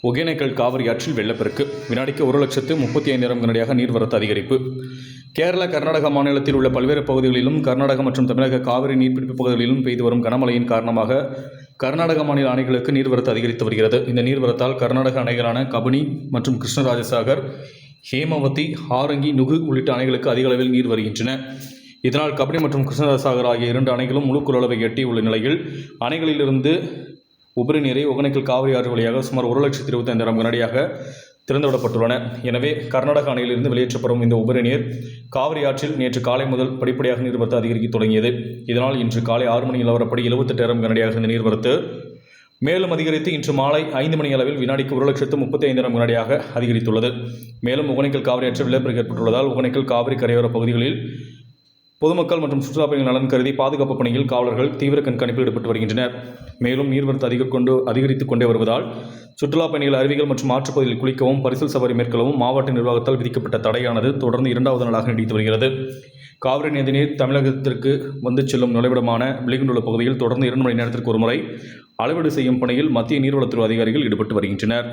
ஒகேனக்கல் காவிரி ஆற்றில் வெள்ளப்பெருக்கு வினாடிக்கு 1,35,000 கனடியாக நீர்வரத்து அதிகரிப்பு. கேரளா, கர்நாடக மாநிலத்தில் உள்ள பல்வேறு பகுதிகளிலும், கர்நாடக மற்றும் தமிழக காவிரி நீர்பிடிப்பு பகுதிகளிலும் பெய்து வரும் கனமழையின் காரணமாக கர்நாடக மாநில அணைகளுக்கு நீர்வரத்து அதிகரித்து வருகிறது. இந்த நீர்வரத்தால் கர்நாடக அணைகளான கபினி மற்றும் கிருஷ்ணராஜசாகர், ஹேமவதி, ஹாரங்கி, நுகு உள்ளிட்ட அணைகளுக்கு அதிக அளவில் நீர் வருகின்றன. இதனால் கபினி மற்றும் கிருஷ்ணராஜசாகர் ஆகிய 2 அணைகளும் முழு கொள்ளளவை எட்டியுள்ள நிலையில் அணைகளிலிருந்து உபரி நீரை ஒகேனக்கல் காவிரி ஆறு வழியாக சுமார் 1,25,000 கனடியாக திறந்துவிடப்பட்டுள்ளன. எனவே கர்நாடக அணையிலிருந்து வெளியேற்றப்படும் இந்த உபரி நீர் காவிரி ஆற்றில் நேற்று காலை முதல் படிப்படியாக நீர்வரத்து அதிகரிக்க தொடங்கியது. இதனால் இன்று காலை 6 மணி நிலவரப்படி 78,000 கனடியாக இந்த நீர்வரத்து மேலும் அதிகரித்து இன்று மாலை 5 மணி அளவில் வினாடிக்கு 1,35,000 கனடியாக அதிகரித்துள்ளது. மேலும் ஒகேனக்கல் காவிரி ஆற்றில் வெள்ளப்பெருக்கு ஏற்பட்டுள்ளதால் ஒகேனக்கல் காவிரி கரையோர பகுதிகளில் பொதுமக்கள் மற்றும் சுற்றுலாப் பயணிகள் நலன் கருதி பாதுகாப்பு பணியில் காவலர்கள் தீவிர கண்காணிப்பில் ஈடுபட்டு வருகின்றனர். மேலும் நீர்வரத்து அதிகரித்துக் கொண்டே வருவதால் சுற்றுலாப் பயணிகள் அருவிகள் மற்றும் ஆற்றுப்பகுதியில் குளிக்கவும், பரிசல் சவாரி மேற்கொள்ளவும் மாவட்ட நிர்வாகத்தால் விதிக்கப்பட்ட தடையானது தொடர்ந்து 2வது நாளாக நீடித்து வருகிறது. காவிரி நதிநீர் தமிழகத்திற்கு வந்து செல்லும் நுழைவிடமான விளிகுண்டுள்ள பகுதியில் தொடர்ந்து 2 மணி நேரத்திற்கு ஒருமுறை அளவீடு செய்யும் பணியில் மத்திய நீர்வளத்துறை அதிகாரிகள் ஈடுபட்டு வருகின்றனர்.